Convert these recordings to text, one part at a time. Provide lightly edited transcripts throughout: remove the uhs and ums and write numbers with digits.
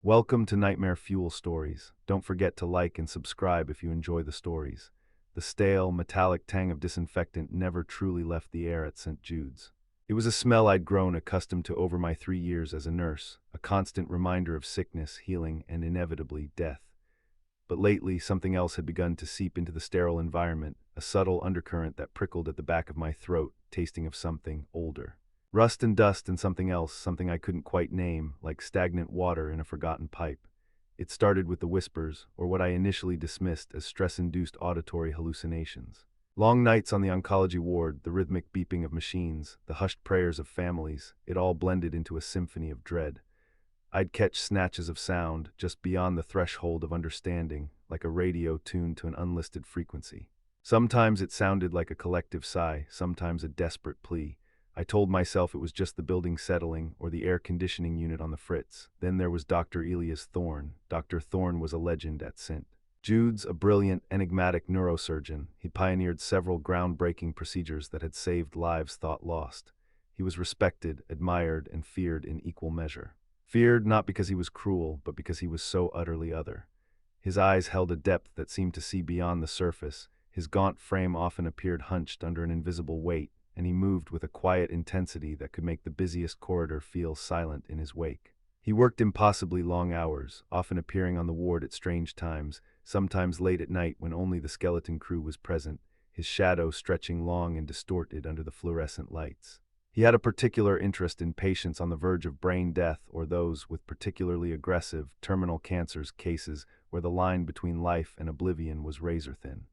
Welcome to Nightmare Fuel Stories. Don't forget to like and subscribe if you enjoy the stories. The stale, metallic tang of disinfectant never truly left the air at St. Jude's. It was a smell I'd grown accustomed to over my 3 years as a nurse, a constant reminder of sickness, healing, and inevitably death. But lately, something else had begun to seep into the sterile environment, a subtle undercurrent that prickled at the back of my throat, tasting of something older. Rust and dust and something else, something I couldn't quite name, like stagnant water in a forgotten pipe. It started with the whispers, or what I initially dismissed as stress-induced auditory hallucinations. Long nights on the oncology ward, the rhythmic beeping of machines, the hushed prayers of families, it all blended into a symphony of dread. I'd catch snatches of sound, just beyond the threshold of understanding, like a radio tuned to an unlisted frequency. Sometimes it sounded like a collective sigh, sometimes a desperate plea. I told myself it was just the building settling or the air conditioning unit on the fritz. Then there was Dr. Elias Thorne. Dr. Thorne was a legend at St. Jude's, a brilliant, enigmatic neurosurgeon. He pioneered several groundbreaking procedures that had saved lives thought lost. He was respected, admired, and feared in equal measure. Feared not because he was cruel, but because he was so utterly other. His eyes held a depth that seemed to see beyond the surface. His gaunt frame often appeared hunched under an invisible weight, and he moved with a quiet intensity that could make the busiest corridor feel silent in his wake. He worked impossibly long hours, often appearing on the ward at strange times, sometimes late at night when only the skeleton crew was present, his shadow stretching long and distorted under the fluorescent lights. He had a particular interest in patients on the verge of brain death or those with particularly aggressive, terminal cancers cases where the line between life and oblivion was razor-thin.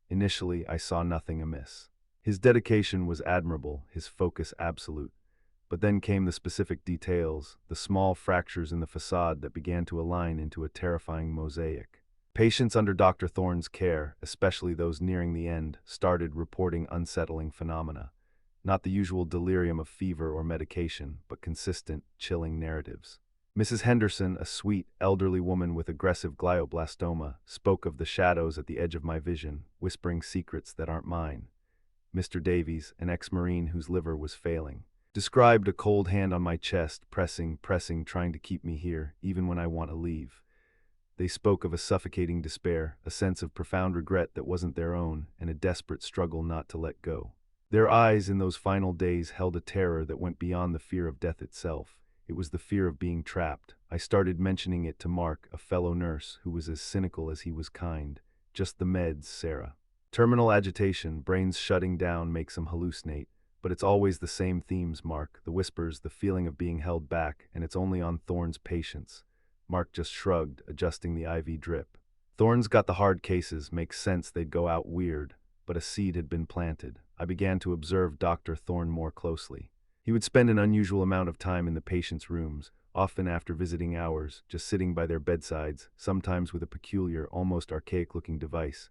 Initially, I saw nothing amiss. His dedication was admirable, his focus absolute. But then came the specific details, the small fractures in the facade that began to align into a terrifying mosaic. Patients under Dr. Thorne's care, especially those nearing the end, started reporting unsettling phenomena. Not the usual delirium of fever or medication, but consistent, chilling narratives. Mrs. Henderson, a sweet, elderly woman with aggressive glioblastoma, spoke of the shadows at the edge of my vision, whispering secrets that aren't mine. Mr. Davies, an ex-Marine whose liver was failing, described a cold hand on my chest, pressing, trying to keep me here, even when I want to leave. They spoke of a suffocating despair, a sense of profound regret that wasn't their own, and a desperate struggle not to let go. Their eyes in those final days held a terror that went beyond the fear of death itself. It was the fear of being trapped. I started mentioning it to Mark, a fellow nurse who was as cynical as he was kind. Just the meds, Sarah. Terminal agitation, brains shutting down, makes him hallucinate. But it's always the same themes, Mark. The whispers, the feeling of being held back, and it's only on Thorne's patience. Mark just shrugged, adjusting the IV drip. Thorne's got the hard cases, makes sense they'd go out weird. But a seed had been planted. I began to observe Dr. Thorne more closely. He would spend an unusual amount of time in the patients' rooms, often after visiting hours, just sitting by their bedsides, sometimes with a peculiar, almost archaic-looking device.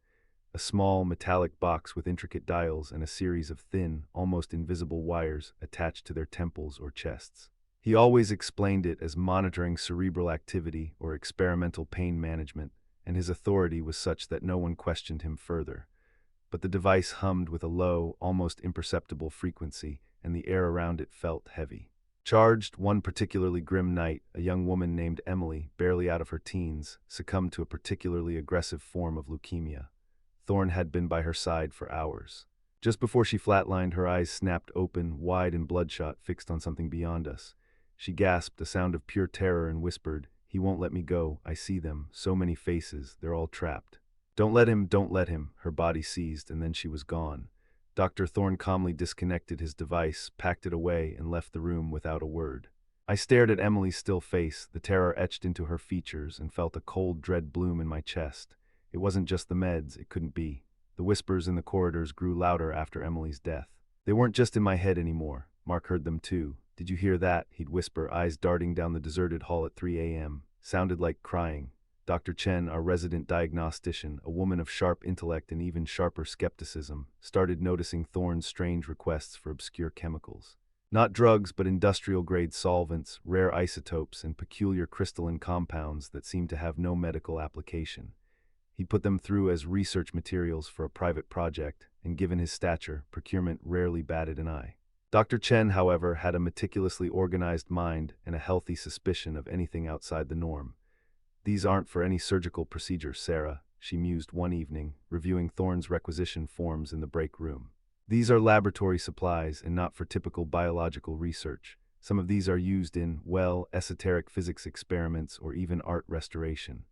A small, metallic box with intricate dials and a series of thin, almost invisible wires attached to their temples or chests. He always explained it as monitoring cerebral activity or experimental pain management, and his authority was such that no one questioned him further. But the device hummed with a low, almost imperceptible frequency, and the air around it felt heavy. Charged, one particularly grim night, a young woman named Emily, barely out of her teens, succumbed to a particularly aggressive form of leukemia. Thorne had been by her side for hours. Just before she flatlined, her eyes snapped open, wide and bloodshot, fixed on something beyond us. She gasped, a sound of pure terror, and whispered, "He won't let me go. I see them. So many faces. They're all trapped." Don't let him, don't let him." Her body seized, and then she was gone. Dr. Thorne calmly disconnected his device, packed it away, and left the room without a word. I stared at Emily's still face, the terror etched into her features, and felt a cold dread bloom in my chest. It wasn't just the meds, it couldn't be. The whispers in the corridors grew louder after Emily's death. They weren't just in my head anymore. Mark heard them too. "Did you hear that?" he'd whisper, eyes darting down the deserted hall at 3 a.m. Sounded like crying. Dr. Chen, our resident diagnostician, a woman of sharp intellect and even sharper skepticism, started noticing Thorne's strange requests for obscure chemicals. Not drugs, but industrial-grade solvents, rare isotopes, and peculiar crystalline compounds that seemed to have no medical application. He put them through as research materials for a private project, and given his stature, procurement rarely batted an eye. Dr. Chen, however, had a meticulously organized mind and a healthy suspicion of anything outside the norm. These aren't for any surgical procedure, Sarah, she mused one evening, reviewing Thorne's requisition forms in the break room. These are laboratory supplies and not for typical biological research. Some of these are used in, well, esoteric physics experiments or even art restoration.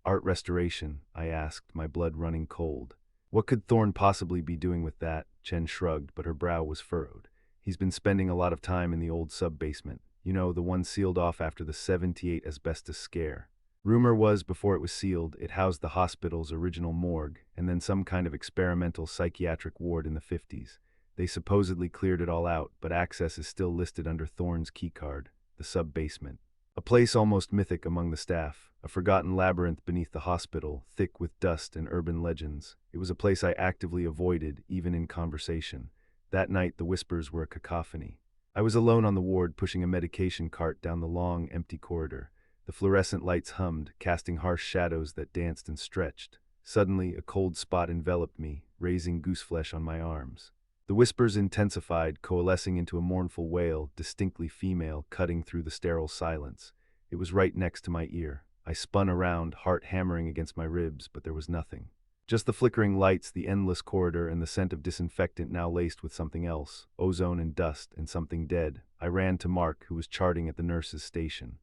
Art restoration? I asked, my blood running cold. What could Thorne possibly be doing with that? Chen shrugged, but her brow was furrowed. He's been spending a lot of time in the old sub-basement. You know, the one sealed off after the '78 asbestos scare. Rumor was, before it was sealed, it housed the hospital's original morgue, and then some kind of experimental psychiatric ward in the '50s. They supposedly cleared it all out, but access is still listed under Thorne's keycard, the sub-basement. A place almost mythic among the staff, a forgotten labyrinth beneath the hospital, thick with dust and urban legends. It was a place I actively avoided, even in conversation. That night, the whispers were a cacophony. I was alone on the ward, pushing a medication cart down the long, empty corridor. The fluorescent lights hummed, casting harsh shadows that danced and stretched. Suddenly, a cold spot enveloped me, raising gooseflesh on my arms. The whispers intensified, coalescing into a mournful wail, distinctly female, cutting through the sterile silence. It was right next to my ear. I spun around, heart hammering against my ribs, but there was nothing. Just the flickering lights, the endless corridor, and the scent of disinfectant now laced with something else, ozone and dust, and something dead. I ran to Mark, who was charting at the nurse's station.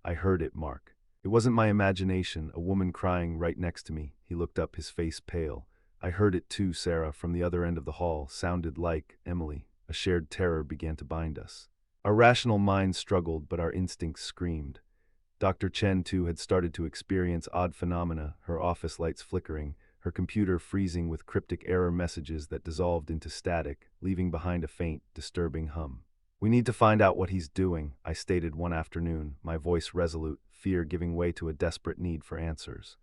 I heard it, Mark. It wasn't my imagination, a woman crying right next to me. He looked up, his face pale. I heard it too, Sarah, from the other end of the hall, sounded like Emily. A shared terror began to bind us. Our rational minds struggled, but our instincts screamed. Dr. Chen, too, had started to experience odd phenomena, her office lights flickering, her computer freezing with cryptic error messages that dissolved into static, leaving behind a faint, disturbing hum. We need to find out what he's doing, I stated one afternoon, my voice resolute, fear giving way to a desperate need for answers.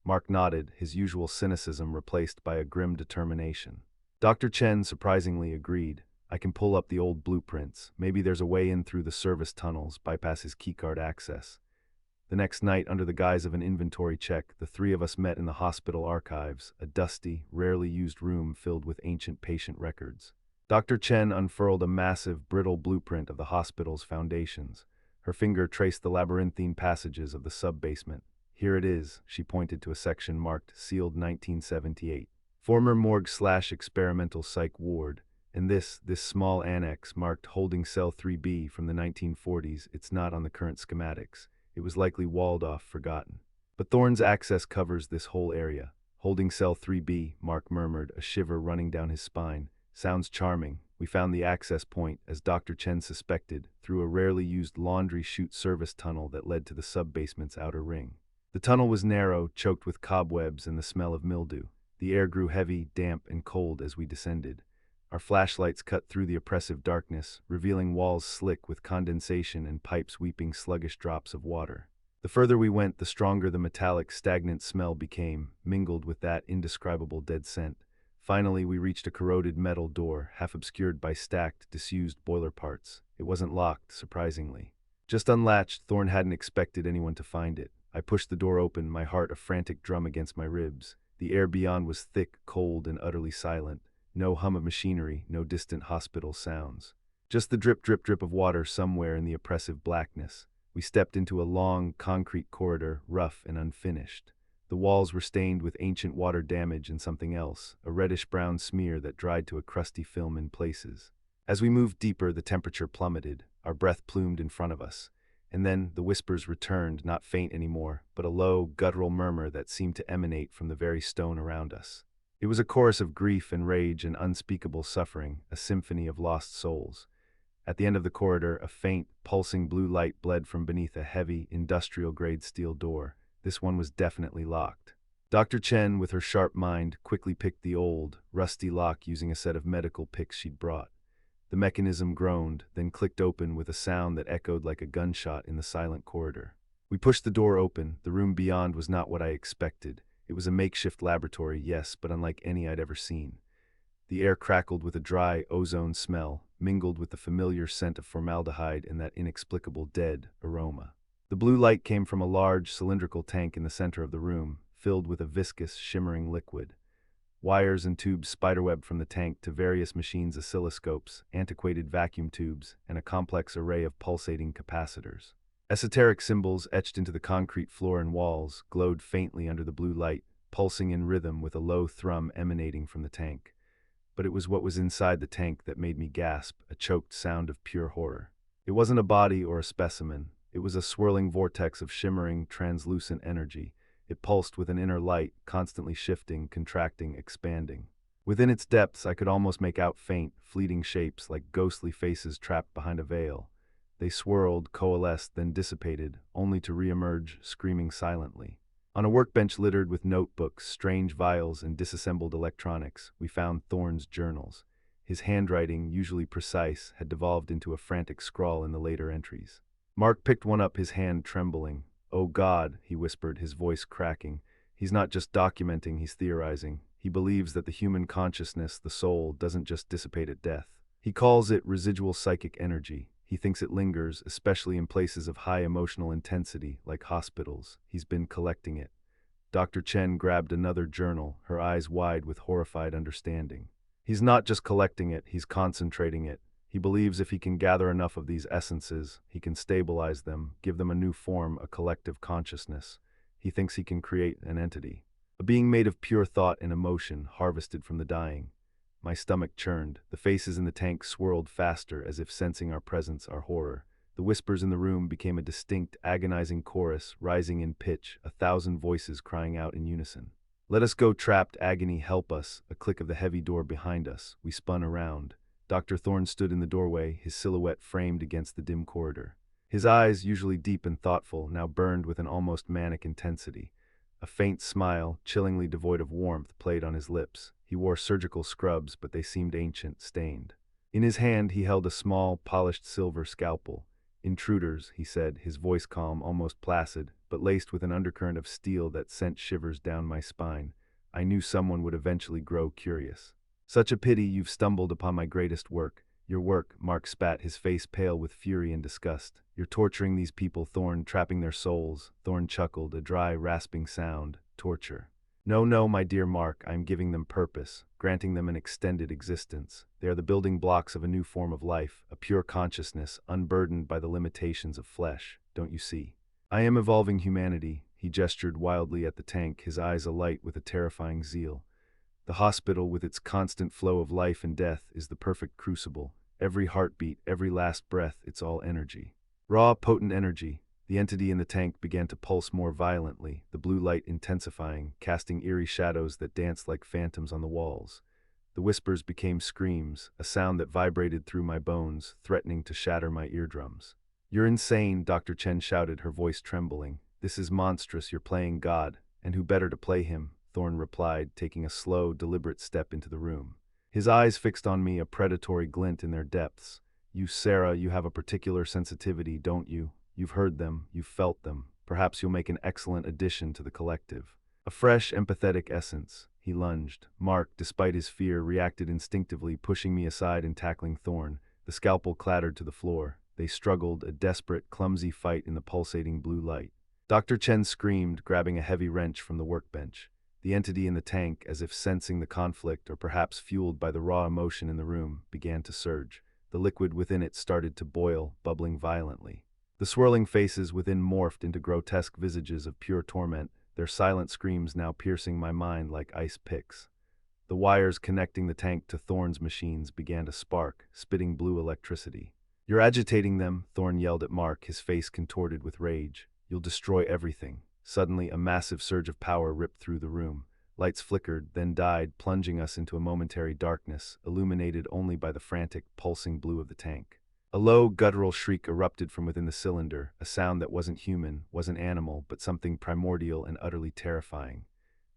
Mark nodded, his usual cynicism replaced by a grim determination. Dr. Chen surprisingly agreed. I can pull up the old blueprints. Maybe there's a way in through the service tunnels, bypass his keycard access. The next night, under the guise of an inventory check, the three of us met in the hospital archives, a dusty, rarely used room filled with ancient patient records. Dr. Chen unfurled a massive, brittle blueprint of the hospital's foundations. Her finger traced the labyrinthine passages of the sub-basement. Here it is, she pointed to a section marked Sealed 1978. Former morgue/experimental psych ward. And this small annex marked Holding Cell 3B from the 1940s, it's not on the current schematics. It was likely walled off, forgotten. But Thorne's access covers this whole area. Holding Cell 3B, Mark murmured, a shiver running down his spine. Sounds charming. We found the access point, as Dr. Chen suspected, through a rarely used laundry chute service tunnel that led to the sub-basement's outer ring. The tunnel was narrow, choked with cobwebs and the smell of mildew. The air grew heavy, damp, and cold as we descended. Our flashlights cut through the oppressive darkness, revealing walls slick with condensation and pipes weeping sluggish drops of water. The further we went, the stronger the metallic, stagnant smell became, mingled with that indescribable dead scent. Finally, we reached a corroded metal door, half obscured by stacked, disused boiler parts. It wasn't locked, surprisingly. Just unlatched, Thorne hadn't expected anyone to find it. I pushed the door open, my heart a frantic drum against my ribs. The air beyond was thick, cold, and utterly silent. No hum of machinery, no distant hospital sounds. Just the drip, drip, drip of water somewhere in the oppressive blackness. We stepped into a long, concrete corridor, rough and unfinished. The walls were stained with ancient water damage and something else, a reddish-brown smear that dried to a crusty film in places. As we moved deeper, the temperature plummeted, our breath plumed in front of us. And then the whispers returned, not faint anymore, but a low, guttural murmur that seemed to emanate from the very stone around us. It was a chorus of grief and rage and unspeakable suffering, a symphony of lost souls. At the end of the corridor, a faint, pulsing blue light bled from beneath a heavy, industrial-grade steel door. This one was definitely locked. Dr. Chen, with her sharp mind, quickly picked the old, rusty lock using a set of medical picks she'd brought. The mechanism groaned, then clicked open with a sound that echoed like a gunshot in the silent corridor. We pushed the door open. The room beyond was not what I expected. It was a makeshift laboratory, yes, but unlike any I'd ever seen. The air crackled with a dry, ozone smell, mingled with the familiar scent of formaldehyde and that inexplicable dead aroma. The blue light came from a large, cylindrical tank in the center of the room, filled with a viscous, shimmering liquid. Wires and tubes spiderwebbed from the tank to various machines' oscilloscopes, antiquated vacuum tubes, and a complex array of pulsating capacitors. Esoteric symbols etched into the concrete floor and walls glowed faintly under the blue light, pulsing in rhythm with a low thrum emanating from the tank. But it was what was inside the tank that made me gasp, a choked sound of pure horror. It wasn't a body or a specimen. It was a swirling vortex of shimmering, translucent energy. It pulsed with an inner light, constantly shifting, contracting, expanding. Within its depths, I could almost make out faint, fleeting shapes like ghostly faces trapped behind a veil. They swirled, coalesced, then dissipated, only to reemerge, screaming silently. On a workbench littered with notebooks, strange vials, and disassembled electronics, we found Thorne's journals. His handwriting, usually precise, had devolved into a frantic scrawl in the later entries. Mark picked one up, his hand trembling. "Oh God," he whispered, his voice cracking. "He's not just documenting, he's theorizing. He believes that the human consciousness, the soul, doesn't just dissipate at death. He calls it residual psychic energy. He thinks it lingers, especially in places of high emotional intensity, like hospitals. He's been collecting it." Dr. Chen grabbed another journal, her eyes wide with horrified understanding. "He's not just collecting it, he's concentrating it. He believes if he can gather enough of these essences, he can stabilize them, give them a new form, a collective consciousness. He thinks he can create an entity. A being made of pure thought and emotion, harvested from the dying." My stomach churned. The faces in the tank swirled faster, as if sensing our presence, our horror. The whispers in the room became a distinct, agonizing chorus, rising in pitch, 1,000 voices crying out in unison. "Let us go, trapped, agony, help us." A click of the heavy door behind us. We spun around. Dr. Thorne stood in the doorway, his silhouette framed against the dim corridor. His eyes, usually deep and thoughtful, now burned with an almost manic intensity. A faint smile, chillingly devoid of warmth, played on his lips. He wore surgical scrubs, but they seemed ancient, stained. In his hand he held a small, polished silver scalpel. "Intruders," he said, his voice calm, almost placid, but laced with an undercurrent of steel that sent shivers down my spine. I knew someone would eventually grow curious. "Such a pity you've stumbled upon my greatest work." "Your work," Mark spat, his face pale with fury and disgust. "You're torturing these people, Thorne, trapping their souls." Thorne chuckled, a dry, rasping sound. "Torture. No, no, my dear Mark, I am giving them purpose, granting them an extended existence. They are the building blocks of a new form of life, a pure consciousness, unburdened by the limitations of flesh. Don't you see? I am evolving humanity." He gestured wildly at the tank, his eyes alight with a terrifying zeal. "The hospital, with its constant flow of life and death, is the perfect crucible. Every heartbeat, every last breath, it's all energy. Raw, potent energy." The entity in the tank began to pulse more violently, the blue light intensifying, casting eerie shadows that danced like phantoms on the walls. The whispers became screams, a sound that vibrated through my bones, threatening to shatter my eardrums. "You're insane," Dr. Chen shouted, her voice trembling. "This is monstrous, you're playing God." "And who better to play him?" Thorne replied, taking a slow, deliberate step into the room. His eyes fixed on me, a predatory glint in their depths. "You, Sarah, you have a particular sensitivity, don't you? You've heard them, you've felt them. Perhaps you'll make an excellent addition to the collective. A fresh, empathetic essence." He lunged. Mark, despite his fear, reacted instinctively, pushing me aside and tackling Thorne. The scalpel clattered to the floor. They struggled, a desperate, clumsy fight in the pulsating blue light. Dr. Chen screamed, grabbing a heavy wrench from the workbench. The entity in the tank, as if sensing the conflict or perhaps fueled by the raw emotion in the room, began to surge. The liquid within it started to boil, bubbling violently. The swirling faces within morphed into grotesque visages of pure torment, their silent screams now piercing my mind like ice picks. The wires connecting the tank to Thorne's machines began to spark, spitting blue electricity. "You're agitating them," Thorne yelled at Mark, his face contorted with rage. "You'll destroy everything." Suddenly, a massive surge of power ripped through the room. Lights flickered, then died, plunging us into a momentary darkness, illuminated only by the frantic, pulsing blue of the tank. A low, guttural shriek erupted from within the cylinder, a sound that wasn't human, wasn't animal, but something primordial and utterly terrifying.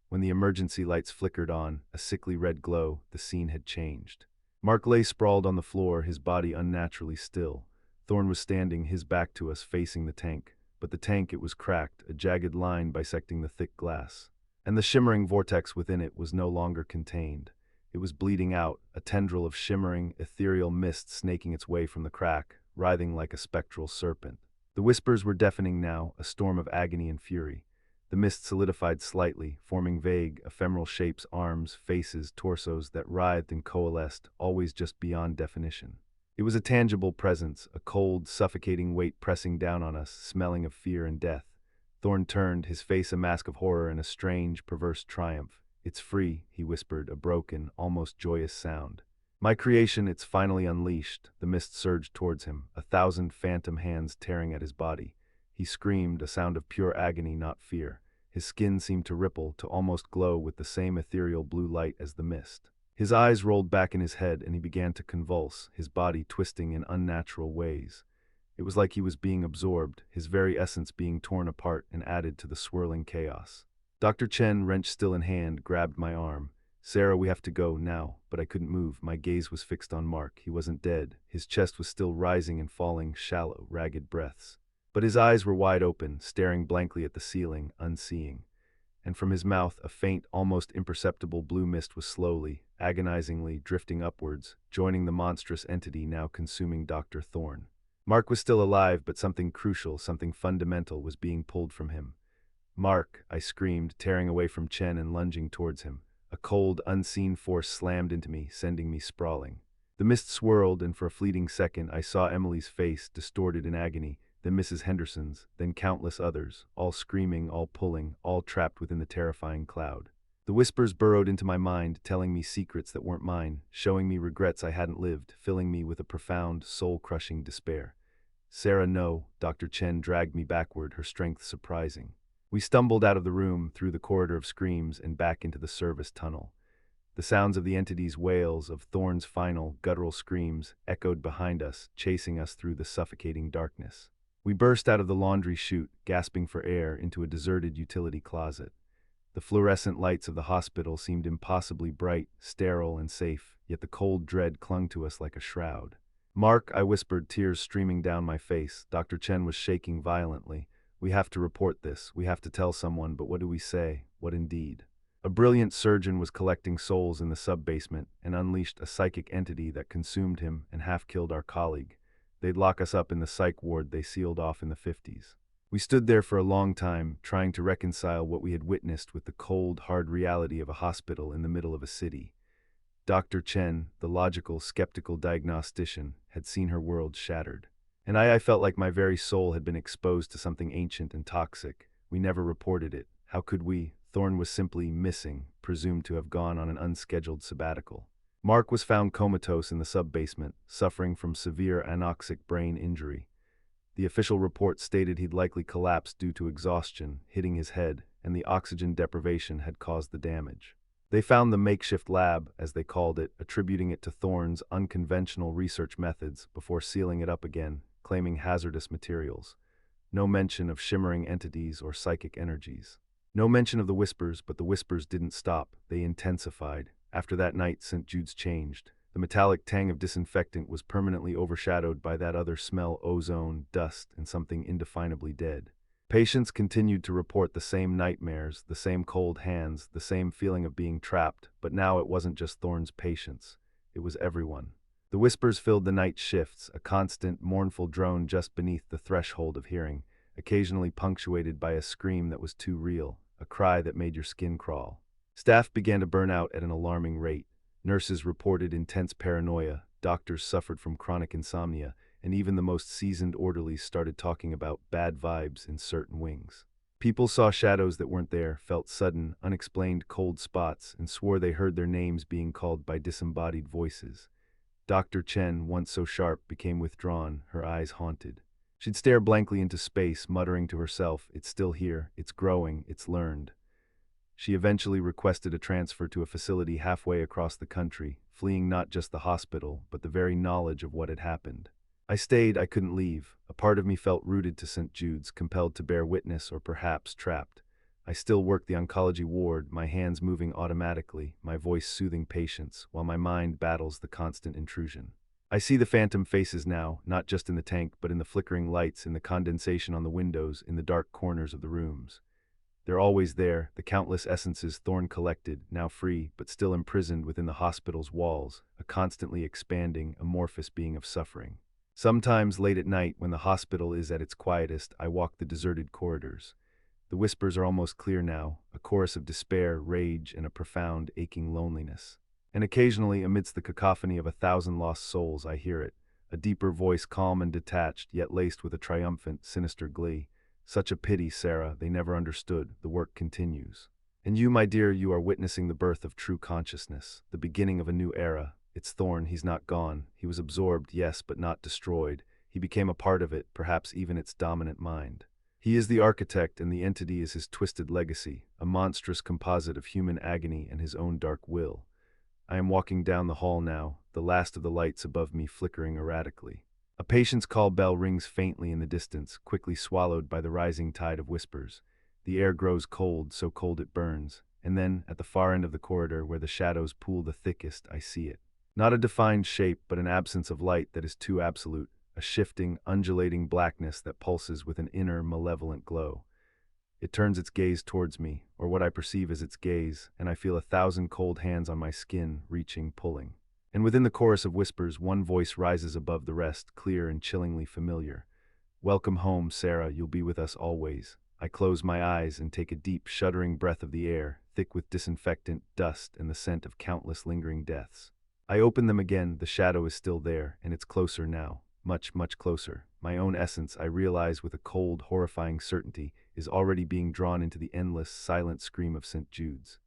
When the emergency lights flickered on, a sickly red glow, the scene had changed. Mark lay sprawled on the floor, his body unnaturally still. Thorne was standing, his back to us, facing the tank. But the tank, it was cracked, a jagged line bisecting the thick glass. And the shimmering vortex within it was no longer contained. It was bleeding out, a tendril of shimmering, ethereal mist snaking its way from the crack, writhing like a spectral serpent. The whispers were deafening now, a storm of agony and fury. The mist solidified slightly, forming vague, ephemeral shapes, arms, faces, torsos that writhed and coalesced, always just beyond definition. It was a tangible presence, a cold, suffocating weight pressing down on us, smelling of fear and death. Thorn turned, his face a mask of horror and a strange, perverse triumph. "It's free," he whispered, a broken, almost joyous sound. "My creation, it's finally unleashed." The mist surged towards him, a thousand phantom hands tearing at his body. He screamed, a sound of pure agony, not fear. His skin seemed to ripple, to almost glow with the same ethereal blue light as the mist. His eyes rolled back in his head and he began to convulse, his body twisting in unnatural ways. It was like he was being absorbed, his very essence being torn apart and added to the swirling chaos. Dr. Chen, wrench still in hand, grabbed my arm. "Sarah, we have to go, now." But I couldn't move. My gaze was fixed on Mark. He wasn't dead. His chest was still rising and falling, shallow, ragged breaths. But his eyes were wide open, staring blankly at the ceiling, unseeing. And from his mouth, a faint, almost imperceptible blue mist was slowly, agonizingly drifting upwards, joining the monstrous entity now consuming Dr. Thorne. Mark was still alive, but something crucial, something fundamental was being pulled from him. "Mark," I screamed, tearing away from Chen and lunging towards him. A cold, unseen force slammed into me, sending me sprawling. The mist swirled, and for a fleeting second I saw Emily's face, distorted in agony, then Mrs. Henderson's, then countless others, all screaming, all pulling, all trapped within the terrifying cloud. The whispers burrowed into my mind, telling me secrets that weren't mine, showing me regrets I hadn't lived, filling me with a profound, soul-crushing despair. "Sarah, no." Dr. Chen dragged me backward, her strength surprising. We stumbled out of the room, through the corridor of screams, and back into the service tunnel. The sounds of the entity's wails, of Thorne's final, guttural screams, echoed behind us, chasing us through the suffocating darkness. We burst out of the laundry chute, gasping for air, into a deserted utility closet. The fluorescent lights of the hospital seemed impossibly bright, sterile, and safe, yet the cold dread clung to us like a shroud. "Mark," I whispered, tears streaming down my face. Dr. Chen was shaking violently. "We have to report this. We have to tell someone, but what do we say? What indeed?" A brilliant surgeon was collecting souls in the sub-basement and unleashed a psychic entity that consumed him and half-killed our colleague. They'd lock us up in the psych ward they sealed off in the 50s. We stood there for a long time, trying to reconcile what we had witnessed with the cold, hard reality of a hospital in the middle of a city. Dr. Chen, the logical, skeptical diagnostician, had seen her world shattered. And I felt like my very soul had been exposed to something ancient and toxic. We never reported it. How could we? Thorne was simply missing, presumed to have gone on an unscheduled sabbatical. Mark was found comatose in the sub-basement, suffering from severe anoxic brain injury. The official report stated he'd likely collapsed due to exhaustion, hitting his head, and the oxygen deprivation had caused the damage. They found the makeshift lab, as they called it, attributing it to Thorne's unconventional research methods before sealing it up again, claiming hazardous materials. No mention of shimmering entities or psychic energies. No mention of the whispers, but the whispers didn't stop. They intensified. After that night, St. Jude's changed. The metallic tang of disinfectant was permanently overshadowed by that other smell: ozone, dust, and something indefinably dead. Patients continued to report the same nightmares, the same cold hands, the same feeling of being trapped, but now it wasn't just Thorne's patients. It was everyone. The whispers filled the night shifts, a constant, mournful drone just beneath the threshold of hearing, occasionally punctuated by a scream that was too real, a cry that made your skin crawl. Staff began to burn out at an alarming rate. Nurses reported intense paranoia, doctors suffered from chronic insomnia, and even the most seasoned orderlies started talking about bad vibes in certain wings. People saw shadows that weren't there, felt sudden, unexplained cold spots, and swore they heard their names being called by disembodied voices. Dr. Chen, once so sharp, became withdrawn, her eyes haunted. She'd stare blankly into space, muttering to herself, "It's still here, it's growing, it's learned." She eventually requested a transfer to a facility halfway across the country, fleeing not just the hospital, but the very knowledge of what had happened. I stayed, I couldn't leave. A part of me felt rooted to St. Jude's, compelled to bear witness or perhaps trapped. I still worked the oncology ward, my hands moving automatically, my voice soothing patients, while my mind battles the constant intrusion. I see the phantom faces now, not just in the tank, but in the flickering lights, in the condensation on the windows, in the dark corners of the rooms. They're always there, the countless essences Thorne collected, now free, but still imprisoned within the hospital's walls, a constantly expanding, amorphous being of suffering. Sometimes late at night, when the hospital is at its quietest, I walk the deserted corridors. The whispers are almost clear now, a chorus of despair, rage, and a profound, aching loneliness. And occasionally, amidst the cacophony of 1,000 lost souls, I hear it, a deeper voice calm and detached, yet laced with a triumphant, sinister glee. Such a pity, Sarah, they never understood. The work continues. And you, my dear, you are witnessing the birth of true consciousness, the beginning of a new era. It's Thorn, he's not gone. He was absorbed, yes, but not destroyed. He became a part of it, perhaps even its dominant mind. He is the architect, and the entity is his twisted legacy, a monstrous composite of human agony and his own dark will. I am walking down the hall now, the last of the lights above me flickering erratically. A patient's call bell rings faintly in the distance, quickly swallowed by the rising tide of whispers. The air grows cold, so cold it burns, and then, at the far end of the corridor where the shadows pool the thickest, I see it. Not a defined shape, but an absence of light that is too absolute, a shifting, undulating blackness that pulses with an inner, malevolent glow. It turns its gaze towards me, or what I perceive as its gaze, and I feel 1,000 cold hands on my skin, reaching, pulling. And within the chorus of whispers, one voice rises above the rest, clear and chillingly familiar. Welcome home, Sarah, you'll be with us always. I close my eyes and take a deep, shuddering breath of the air, thick with disinfectant, dust, and the scent of countless lingering deaths. I open them again, the shadow is still there, and it's closer now. Much, much closer. My own essence, I realize with a cold, horrifying certainty, is already being drawn into the endless, silent scream of St. Jude's.